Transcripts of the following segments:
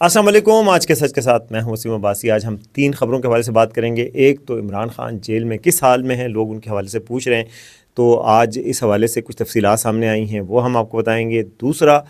अस्सलाम वालेकुम। आज के सच के साथ मैं हूं वसीम अब्बासी। आज हम 3 खबरों के हवाले से बात करेंगे। एक तो इमरान खान जेल में किस हाल में हैं, लोग उनके हवाले से पूछ रहे हैं, तो आज इस हवाले से कुछ तफसीलात सामने आई हैं, वो हम आपको बताएंगे। दूसरा,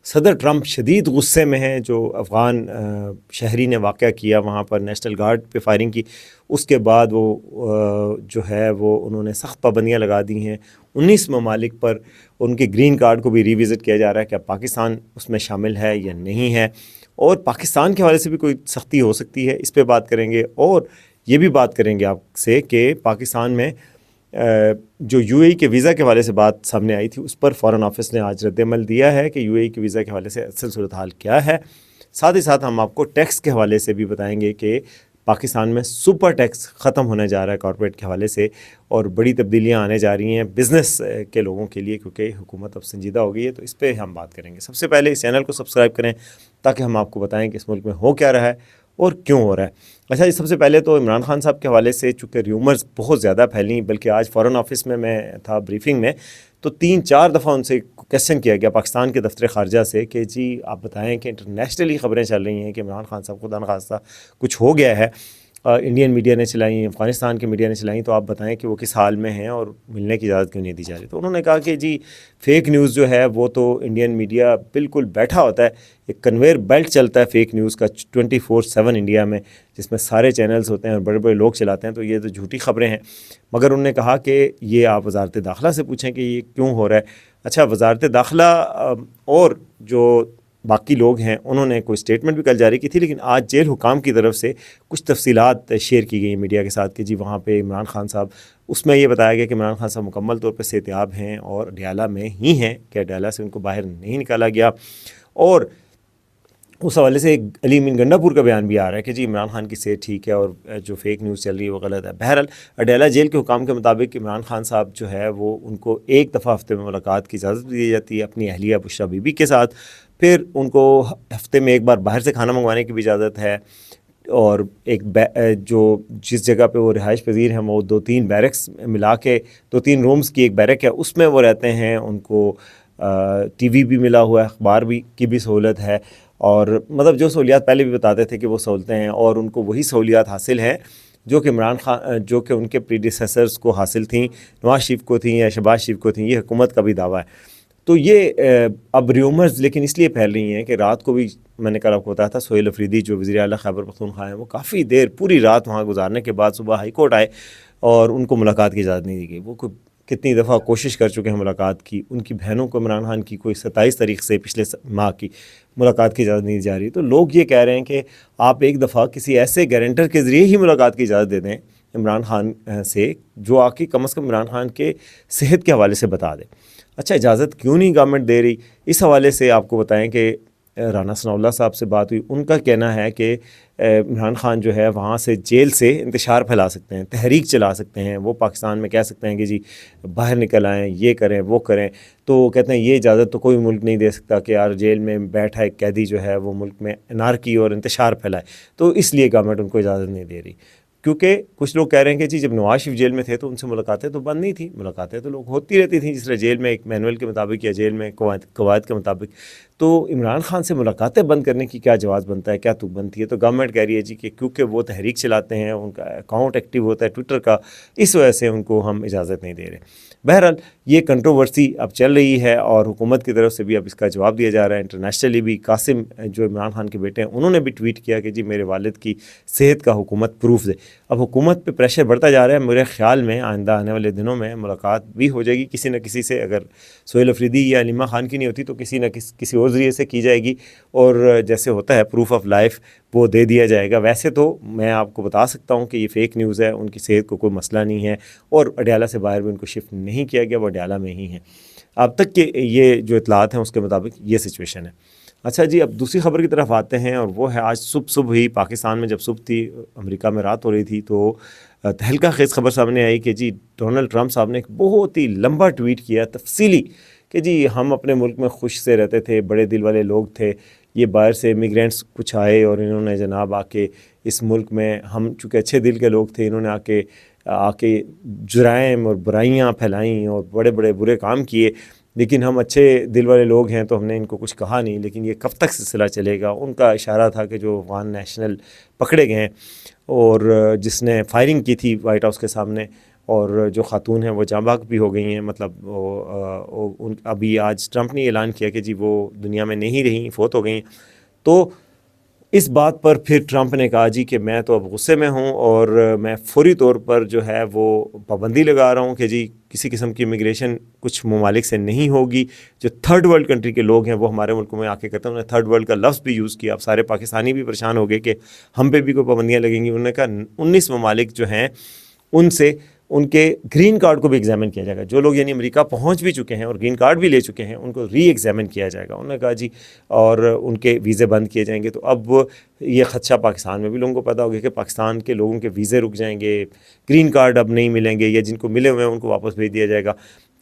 सदर ट्रंप शदीद गुस्से में हैं, जो अफ़गान शहरी ने वाक़या किया, वहाँ पर नेशनल गार्ड पे फायरिंग की, उसके बाद वो जो है वो उन्होंने सख्त पाबंदियाँ लगा दी हैं 19 ममालिक पर। उनके ग्रीन कार्ड को भी रिविज़िट किया जा रहा है कि अब पाकिस्तान उसमें शामिल है या नहीं है, और पाकिस्तान के हवाले से भी कोई सख्ती हो सकती है, इस पे बात करेंगे। और ये भी बात करेंगे आपसे कि पाकिस्तान में जो यूएई के वीज़ा के हवाले से बात सामने आई थी, उस पर फ़ॉरेन ऑफिस ने आज रद्दअमल दिया है कि यूएई के वीज़ा के हवाले से असल सूरत हाल क्या है। साथ ही साथ हम आपको टैक्स के हवाले से भी बताएंगे कि पाकिस्तान में सुपर टैक्स ख़त्म होने जा रहा है कॉर्पोरेट के हवाले से, और बड़ी तब्दीलियां आने जा रही हैं बिज़नेस के लोगों के लिए, क्योंकि हुकूमत अब संजीदा हो गई है। तो इस पर हम बात करेंगे। सबसे पहले इस चैनल को सब्सक्राइब करें ताकि हम आपको बताएं कि इस मुल्क में हो क्या रहा है और क्यों हो रहा है। अच्छा जी, सबसे पहले तो इमरान खान साहब के हवाले से चूँकि र्यूमर्स बहुत ज़्यादा फैली, बल्कि आज फ़ॉरेन ऑफिस में मैं था ब्रीफिंग में, तो 3-4 दफ़ा उनसे क्वेश्चन किया गया पाकिस्तान के दफ्तर ख़ारजा से कि जी आप बताएं कि इंटरनेशनली ख़बरें चल रही हैं कि इमरान खान साहब खुदा न खास्ता कुछ हो गया है, इंडियन मीडिया ने चलाई, अफ़गानिस्तान के मीडिया ने चलाई, तो आप बताएं कि वो किस हाल में हैं और मिलने की इजाज़त क्यों नहीं दी जा रही। तो उन्होंने कहा कि जी फ़ेक न्यूज़ जो है वो तो इंडियन मीडिया बिल्कुल बैठा होता है, एक कन्वेयर बेल्ट चलता है फ़ेक न्यूज़ का 24/7 इंडिया में, जिसमें सारे चैनल्स होते हैं और बड़े बड़े लोग चलाते हैं, तो ये तो झूठी ख़बरें हैं। मगर उन्होंने कहा कि ये आप वज़ारत दाखिला से पूछें कि ये क्यों हो रहा है। अच्छा, वज़ारत दाखिला और जो बाकी लोग हैं उन्होंने कोई स्टेटमेंट भी कल जारी की थी, लेकिन आज जेल हुकाम की तरफ से कुछ तफसीलात शेयर की गई मीडिया के साथ कि जी वहाँ पे इमरान खान साहब, उसमें ये बताया गया कि इमरान खान साहब मुकम्मल तौर पर सेहतियाब हैं और अडयाला में ही हैं, कि अडयाला से उनको बाहर नहीं निकाला गया। और उस हवाले से एक अली अमीन गंडापुर का बयान भी आ रहा है कि जी इमरान खान की सेहत ठीक है और जो फेक न्यूज़ चल रही है वो गलत है। बहरहाल अडयाला जेल के हुकाम के मुताबिक इमरान खान साहब जो है वो उनको एक दफ़ा हफ्ते में मुलाकात की इजाज़त दी जाती है अपनी अहलिया बुशरा बीबी के साथ। फिर उनको हफ्ते में एक बार बाहर से खाना मंगवाने की भी इजाज़त है। और एक जो जिस जगह पे वो रिहाइश पजीर हैं, वो 2-3 बैरक्स मिला के 2-3 रूम्स की एक बैरक है, उसमें वो रहते हैं। उनको टीवी भी मिला हुआ है, अखबार भी की भी सहूलत है, और मतलब जो सहूलियात पहले भी बताते थे कि वो सहूलतें हैं, और उनको वही सहूलियात हासिल हैं जो कि इमरान खान, जो कि उनके प्रीडिसेसर्स को हासिल थी, नवाज शरीफ को थी या शहबाज शरीफ को थी। ये हुकूमत का भी दावा है। तो ये अब र्यूमर्स लेकिन इसलिए फैल रही हैं कि रात को भी मैंने कल आपको बताया था, सोहेल अफरीदी जो वज़ीर आला खैबर पख्तूनख्वा हैं, वो काफ़ी देर पूरी रात वहाँ गुजारने के बाद सुबह हाई कोर्ट आए और उनको मुलाकात की इजाज़त नहीं दी गई। वो कितनी दफ़ा कोशिश कर चुके हैं मुलाकात की। उनकी बहनों को इमरान खान की कोई 27 तारीख से पिछले माह की मुलाकात की इजाज़त नहीं दी जा रही। तो लोग ये कह रहे हैं कि आप एक दफ़ा किसी ऐसे गारंटर के ज़रिए ही मुलाकात की इजाज़त दे दें इमरान खान से, जो आके कम अज़ कम इमरान खान के सेहत के हवाले से बता दे। अच्छा, इजाज़त क्यों नहीं गवर्नमेंट दे रही, इस हवाले से आपको बताएं कि राना सनाउल्लाह साहब से बात हुई। उनका कहना है कि इमरान खान जो है वहाँ से जेल से इंतशार फैला सकते हैं, तहरीक चला सकते हैं। वो पाकिस्तान में कह सकते हैं कि जी बाहर निकल आएँ, ये करें वो करें। तो कहते हैं ये इजाज़त तो कोई मुल्क नहीं दे सकता कि यार जेल में बैठा एक कैदी जो है वो मुल्क में अनारकी और इंतशार फैलाए, तो इसलिए गवर्नमेंट उनको इजाज़त नहीं दे रही। क्योंकि कुछ लोग कह रहे हैं कि जी जब नवाज शरीफ जेल में थे तो उनसे मुलाकातें तो बंद नहीं थी, मुलाकातें तो लोग होती रहती थी, जिस तरह जेल में एक मैनुअल के मुताबिक या जेल में कवायद के मुताबिक। तो इमरान खान से मुलाकातें बंद करने की क्या जवाब बनता है, क्या तुक बनती है? तो गवर्नमेंट कह रही है जी कि क्योंकि वो तहरीक चलाते हैं, उनका अकाउंट एक्टिव होता है ट्विटर का, इस वजह से उनको हम इजाज़त नहीं दे रहे। बहरहाल ये कंट्रोवर्सी अब चल रही है और हुकूमत की तरफ से भी अब इसका जवाब दिया जा रहा है। इंटरनेशनली भी कासिम जो इमरान खान के बेटे हैं, उन्होंने भी ट्वीट किया कि जी मेरे वालिद की सेहत का हुकूमत प्रूफ दे। अब हुकूमत पे प्रेशर बढ़ता जा रहा है। मेरे ख़्याल में आइंदा आने वाले दिनों में मुलाकात भी हो जाएगी किसी न किसी से। अगर सोहेल अफरीदी या अलीमा खान की नहीं होती तो किसी न किसी और ज़रिए से की जाएगी, और जैसे होता है प्रूफ ऑफ लाइफ वो दे दिया जाएगा। वैसे तो मैं आपको बता सकता हूँ कि ये फ़ेक न्यूज़ है, उनकी सेहत को कोई मसला नहीं है और अडयाला से बाहर भी उनको शिफ्ट नहीं किया गया, वो अडयाला में ही हैं। अब तक के ये जो इतलात हैं उसके मुताबिक ये सिचुएशन है। अच्छा जी, अब दूसरी खबर की तरफ आते हैं, और वो है आज सुबह ही पाकिस्तान में जब सुबह थी, अमेरिका में रात हो रही थी, तो तहलका खेज़ खबर सामने आई कि जी डोनाल्ड ट्रंप साहब ने एक बहुत ही लंबा ट्वीट किया तफसीली कि जी हम अपने मुल्क में खुश से रहते थे, बड़े दिल वाले लोग थे, ये बाहर से इमिग्रेंट्स कुछ आए और इन्होंने जनाब आके इस मुल्क में, हम चूँकि अच्छे दिल के लोग थे, इन्होंने आके जुराइम और बुराइयाँ फैलाईं और बड़े बड़े बुरे काम किए, लेकिन हम अच्छे दिल वाले लोग हैं तो हमने इनको कुछ कहा नहीं। लेकिन ये कब तक सिलसिला चलेगा? उनका इशारा था कि जो अफगान नेशनल पकड़े गए हैं और जिसने फायरिंग की थी वाइट हाउस के सामने, और जो खातून हैं वो जाँ बाग भी हो गई हैं, मतलब अभी आज ट्रंप ने ऐलान किया कि जी वो दुनिया में नहीं रही, फोत हो गई। तो इस बात पर फिर ट्रंप ने कहा जी कि मैं तो अब गुस्से में हूँ और मैं फौरी तौर पर जो है वो पाबंदी लगा रहा हूँ कि जी किसी किस्म की इमिग्रेशन कुछ ममालिक से नहीं होगी। जो थर्ड वर्ल्ड कंट्री के लोग हैं वो हमारे मुल्क में आके कहते हैं, उन्होंने थर्ड वर्ल्ड का लफ्ज़ भी यूज़ किया। अब सारे पाकिस्तानी भी परेशान हो गए कि हम पे भी कोई पाबंदियाँ लगेंगी। उन्होंने कहा 19 ममालिक जो हैं उनसे उनके ग्रीन कार्ड को भी एग्जामिन किया जाएगा। जो लोग यानी अमेरिका पहुंच भी चुके हैं और ग्रीन कार्ड भी ले चुके हैं उनको री एग्जामिन किया जाएगा। उन्होंने कहा जी, और उनके वीज़े बंद किए जाएंगे। तो अब ये खदशा पाकिस्तान में भी लोगों को पता हो गया कि पाकिस्तान के लोगों के वीज़े रुक जाएंगे, ग्रीन कार्ड अब नहीं मिलेंगे, या जिनको मिले हुए हैं उनको वापस भेज दिया जाएगा।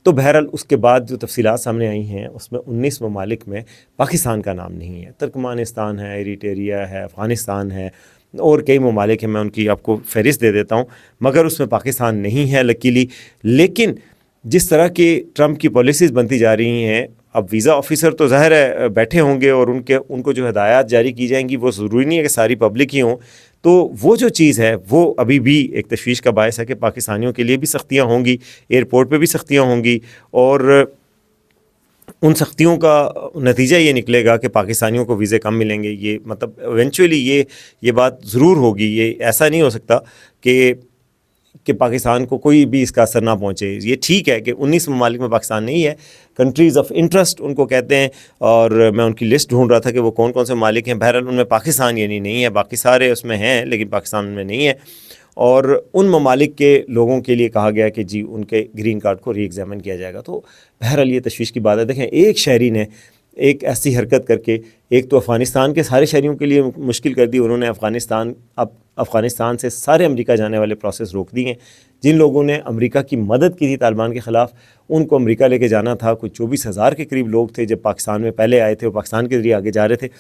तो बहरहाल उसके बाद जो तफसीलात सामने आई हैं उसमें 19 ममालिक में पाकिस्तान का नाम नहीं है। तुर्कमानिस्तान है, एरिट्रिया है, अफ़गानिस्तान है और कई ममालिक हैं, मैं उनकी आपको फ़हरिस्त दे देता हूँ, मगर उसमें पाकिस्तान नहीं है लकीली। लेकिन जिस तरह की ट्रंप की पॉलिसीज़ बनती जा रही हैं, अब वीज़ा ऑफिसर तो ज़ाहिर है बैठे होंगे और उनको जो हदायत जारी की जाएंगी वो ज़रूरी नहीं है कि सारी पब्लिक ही हों। तो वो जो चीज़ है वो अभी भी एक तशवीश का बायस है कि पाकिस्तानियों के लिए भी सख्तियाँ होंगी, एयरपोर्ट पे भी सख्तियाँ होंगी, और उन सख्तियों का नतीजा ये निकलेगा कि पाकिस्तानियों को वीज़े कम मिलेंगे। ये मतलब इवेंचुअली ये बात ज़रूर होगी। ये ऐसा नहीं हो सकता कि पाकिस्तान को कोई भी इसका असर ना पहुँचे। ये ठीक है कि 19 ममालिक में पाकिस्तान नहीं है, कंट्रीज़ ऑफ इंटरेस्ट उनको कहते हैं, और मैं उनकी लिस्ट ढूंढ रहा था कि वो कौन कौन से ममालिक हैं। बहरहाल उनमें पाकिस्तान यानी नहीं है, बाकी सारे उसमें हैं लेकिन पाकिस्तान में नहीं है। और उन ममालिक के लोगों के लिए कहा गया कि जी उनके ग्रीन कार्ड को री एग्जामिन किया जाएगा। तो बहरहाल ये तशवीश की बात है। देखें, एक शहरी ने एक ऐसी हरकत करके एक तो अफ़गानिस्तान के सारे शहरियों के लिए मुश्किल कर दी। उन्होंने अफ़गानिस्तान से सारे अमेरिका जाने वाले प्रोसेस रोक दिए हैं। जिन लोगों ने अमेरिका की मदद की थी तालिबान के ख़िलाफ़, उनको अमेरिका लेके जाना था। कोई 24,000 के करीब लोग थे जब पाकिस्तान में पहले आए थे, वो पाकिस्तान के ज़रिए आगे जा रहे थे।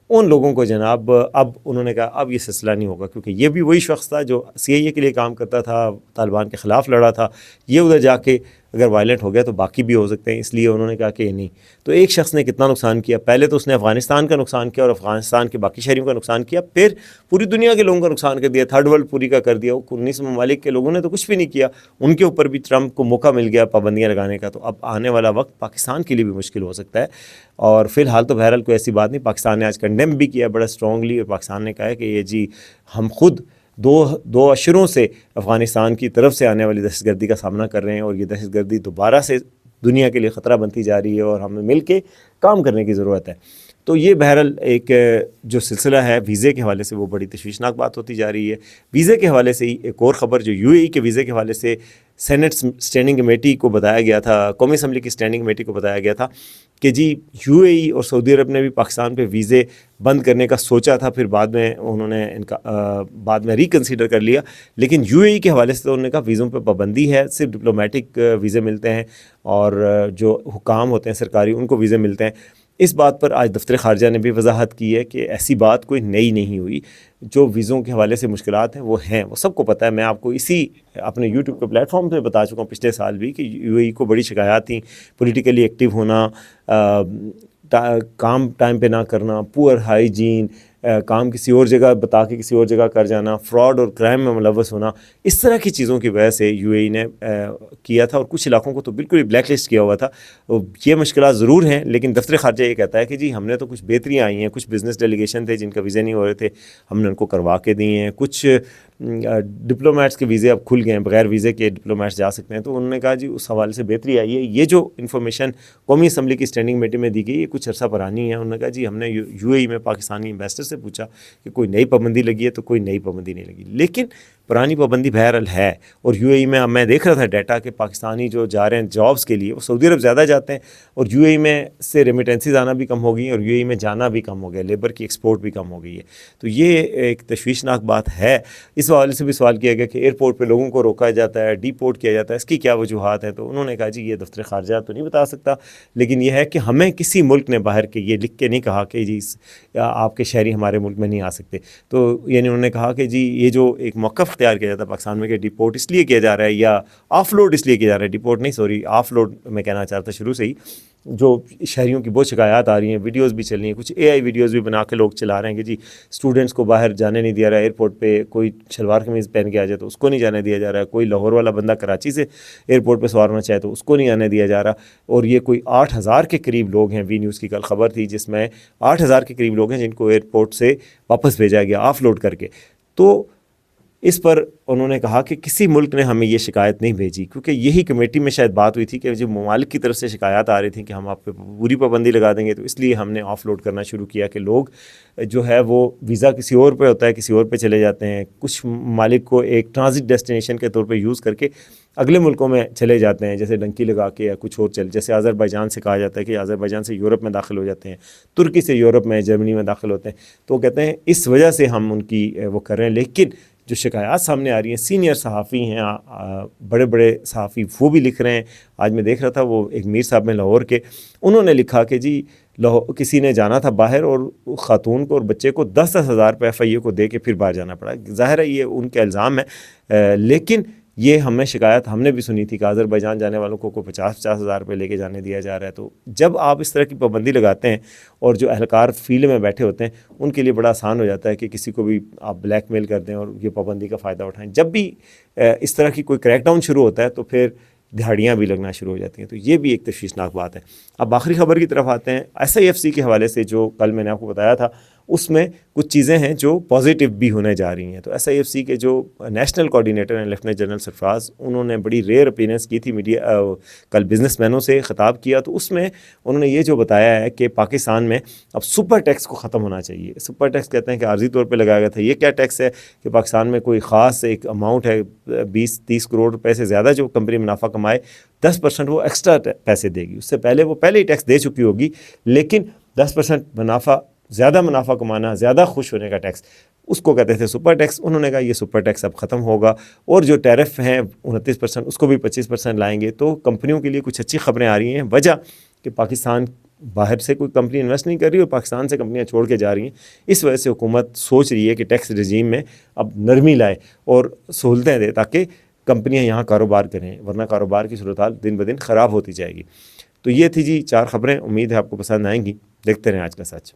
उन लोगों को जनाब अब उन्होंने कहा अब ये सिलसिला नहीं होगा, क्योंकि ये भी वही शख्स था जो CIA के लिए काम करता था, तालिबान के ख़िलाफ़ लड़ा था। ये उधर जाके अगर वायलेंट हो गया तो बाकी भी हो सकते हैं, इसलिए उन्होंने कहा कि नहीं। तो एक शख्स ने कितना नुकसान किया, पहले तो उसने अफ़गानिस्तान का नुकसान किया और अफ़गानिस्तान के बाकी शहरियों का नुकसान किया, फिर पूरी दुनिया के लोगों का नुकसान कर दिया, थर्ड वर्ल्ड पूरी का कर दिया। 19 ममालिक के लोगों ने तो कुछ भी नहीं किया, उनके ऊपर भी ट्रंप को मौका मिल गया पाबंदियाँ लगाने का। तो अब आने वाला वक्त पाकिस्तान के लिए भी मुश्किल हो सकता है। और फ़िलहाल तो बहरहाल कोई ऐसी बात नहीं। पाकिस्तान ने आज कंडेम भी किया बड़ा स्ट्रॉन्गली, और पाकिस्तान ने कहा है कि ये जी हम खुद दो अशरों से अफ़गानिस्तान की तरफ से आने वाली दहशतगर्दी का सामना कर रहे हैं, और ये दहशतगर्दी दोबारा से दुनिया के लिए ख़तरा बनती जा रही है और हमें मिल के काम करने की ज़रूरत है। तो ये बहरहाल एक जो सिलसिला है वीज़े के हवाले से वो बड़ी तशवीशनाक बात होती जा रही है। वीज़े के हवाले से ही एक और ख़बर जो UAE के वीज़े के हवाले से सेनेट स्टैंडिंग कमेटी को बताया गया था, कौमी असम्बली की स्टैंडिंग कमेटी को बताया गया था कि जी UAE और सऊदी अरब ने भी पाकिस्तान पे वीज़े बंद करने का सोचा था, फिर बाद में उन्होंने इनका बाद में रिकन्सिडर कर लिया। लेकिन UAE के हवाले से तो उन्होंने कहा वीज़ों पे पाबंदी है, सिर्फ डिप्लोमेटिक वीज़े मिलते हैं और जो हुकाम होते हैं सरकारी उनको वीज़े मिलते हैं। इस बात पर आज दफ्तर ख़ारजा ने भी वजाहत की है कि ऐसी बात कोई नई नहीं हुई। जो वीज़ों के हवाले से मुश्किलात हैं वो सबको पता है। मैं आपको इसी अपने YouTube के प्लेटफॉर्म पे बता चुका हूँ पिछले साल भी कि UAE को बड़ी शिकायत थी, पॉलिटिकली एक्टिव होना, काम टाइम पे ना करना, पुअर हाइजीन, काम किसी और जगह बता के किसी और जगह कर जाना, फ्रॉड और क्राइम में मुलव्वस होना, इस तरह की चीज़ों की वजह से UAE ने किया था, और कुछ इलाकों को तो बिल्कुल ही ब्लैक लिस्ट किया हुआ था। तो ये मुश्किलात ज़रूर हैं, लेकिन दफ्तर ख़ारजा ये कहता है कि जी हमने तो कुछ बेहतरियाँ आई हैं। कुछ बिज़नेस डेलीगेशन थे जिनका वीज़े नहीं हो रहे थे, हमने उनको करवा के दिए हैं। कुछ डिप्लोमेट्स के वीज़े अब खुल गए हैं, बग़ैर वीज़े के डिप्लोमेट्स जा सकते हैं। तो उन्होंने कहा जी उस हवाले से बेहतरी आई है। ये जो इन्फॉर्मेशन कौमी असम्बली की स्टैंडिंग कमेटी में दी गई, ये कुछ अर्सा पुरानी है। उन्होंने कहा जी हमने UAE में पाकिस्तानी एम्बेसडर से पूछा कि कोई नई पाबंदी लगी है, तो कोई नई पाबंदी नहीं लगी, लेकिन पुरानी पाबंदी बहरहाल है। और UAE में अब मैं देख रहा था डाटा कि पाकिस्तानी जो जा रहे हैं जॉब्स के लिए वो सऊदी अरब ज़्यादा जाते हैं, और UAE में से रेमिटेंसीज आना भी कम हो गई और UAE में जाना भी कम हो गया, लेबर की एक्सपोर्ट भी कम हो गई है। तो ये एक तशवीशनाक बात है। इस हवाले से भी सवाल किया गया कि एयरपोर्ट पर लोगों को रोका जाता है, डिपोर्ट किया जाता है, इसकी क्या वजूहत है। तो उन्होंने कहा जी ये दफ्तर ख़ारजा तो नहीं बता सकता, लेकिन यह है कि हमें किसी मुल्क ने बाहर के ये लिख के नहीं कहा कि जी आपके शहरी हमारे मुल्क में नहीं आ सकते। तो यानी उन्होंने कहा कि जी ये जो एक मौक़िफ़ अख्तियार किया जाता है पाकिस्तान में कि डिपोर्ट इसलिए किया जा रहा है या ऑफलोड इसलिए किया जा रहा है, डिपोर्ट नहीं सॉरी ऑफलोड मैं कहना चाहता शुरू से ही, जो शहरियों की बहुत शिकायत आ रही हैं, वीडियोस भी चल रही हैं, कुछ AI वीडियोस भी बना के लोग चला रहे हैं कि जी स्टूडेंट्स को बाहर जाने नहीं दिया रहा है, एयरपोर्ट पे कोई शलवार कमीज़ पहन के आ जाए तो उसको नहीं जाने दिया जा रहा है, कोई लाहौर वाला बंदा कराची से एयरपोर्ट पे सवारना चाहे तो उसको नहीं आने दिया जा रहा। और ये कोई 8,000 के करीब लोग हैं, वी न्यूज़ की कल खबर थी जिसमें 8,000 के करीब लोग हैं जिनको एयरपोर्ट से वापस भेजा गया ऑफलोड करके। तो इस पर उन्होंने कहा कि किसी मुल्क ने हमें ये शिकायत नहीं भेजी, क्योंकि यही कमेटी में शायद बात हुई थी कि जो ममालिक की तरफ से शिकायत आ रही थी कि हम आप पे पूरी पाबंदी लगा देंगे, तो इसलिए हमने ऑफलोड करना शुरू किया कि लोग जो है वो वीज़ा किसी और पे होता है, किसी और पे चले जाते हैं, कुछ ममालिक को एक ट्रांजिट डेस्टिनेशन के तौर पे यूज़ करके अगले मुल्कों में चले जाते हैं, जैसे डंकी लगा के या कुछ और चले, जैसे अज़रबैजान से कहा जाता है कि अज़रबैजान से यूरोप में दाखिल हो जाते हैं, तुर्की से यूरोप में जर्मनी में दाखिल होते हैं। तो कहते हैं इस वजह से हम उनकी वो कर रहे हैं। लेकिन जो शिकायत सामने आ रही हैं, सीनियर सहाफ़ी हैं, बड़े बड़े सहाफ़ी वो भी लिख रहे हैं। आज मैं देख रहा था वो एक मीर साहब में लाहौर के, उन्होंने लिखा कि जी लाहौर किसी ने जाना था बाहर और ख़ातून को और बच्चे को 10-10 हज़ार रुपये FIA को दे के फिर बाहर जाना पड़ा। ज़ाहिर है ये उनके इल्ज़ाम है, लेकिन ये हमें शिकायत हमने भी सुनी थी कि अज़रबैजान जाने वालों को 50-50 हज़ार रुपये लेके जाने दिया जा रहा है। तो जब आप इस तरह की पाबंदी लगाते हैं और जो अहलकार फील्ड में बैठे होते हैं उनके लिए बड़ा आसान हो जाता है कि किसी को भी आप ब्लैकमेल कर दें और ये पाबंदी का फ़ायदा उठाएं। जब भी इस तरह की कोई क्रैकडाउन शुरू होता है तो फिर दिहाड़ियाँ भी लगना शुरू हो जाती हैं। तो ये भी एक तशवीशनाक बात है। अब आखिरी खबर की तरफ आते हैं। SIFC के हवाले से जो कल मैंने आपको बताया था उसमें कुछ चीज़ें हैं जो पॉजिटिव भी होने जा रही हैं। तो SIFC के जो नेशनल कोऑर्डिनेटर हैं लेफ्टिनेंट जनरल सरफराज, उन्होंने बड़ी रेयर अपीयरेंस की थी मीडिया कल बिजनेसमैनों से ख़िताब किया। तो उसमें उन्होंने ये जो बताया है कि पाकिस्तान में अब सुपर टैक्स को ख़त्म होना चाहिए। सुपर टैक्स कहते हैं कि आर्जी तौर पर लगाया गया था। ये क्या टैक्स है कि पाकिस्तान में कोई ख़ास एक अमाउंट है 20-30 करोड़ रुपये से ज़्यादा जो कंपनी मुनाफा कमाए 10% वो एक्स्ट्रा पैसे देगी। उससे पहले वो पहले ही टैक्स दे चुकी होगी, लेकिन 10% मुनाफा, ज़्यादा मुनाफा कमाना, ज़्यादा खुश होने का टैक्स, उसको कहते थे सुपर टैक्स। उन्होंने कहा ये सुपर टैक्स अब ख़त्म होगा और जो टैरिफ हैं 29% उसको भी 25% लाएंगे। तो कंपनियों के लिए कुछ अच्छी खबरें आ रही हैं। वजह कि पाकिस्तान बाहर से कोई कंपनी इन्वेस्ट नहीं कर रही और पाकिस्तान से कंपनियां छोड़ के जा रही हैं। इस वजह से हुकूमत सोच रही है कि टैक्स रजीम में अब नरमी लाए और सहूलतें दे ताकि कंपनियां यहाँ कारोबार करें, वरना कारोबार की सूरत हाल दिन ब दिन ख़राब होती जाएगी। तो ये थी जी 4 खबरें। उम्मीद है आपको पसंद आएंगी। देखते रहें आज का सच।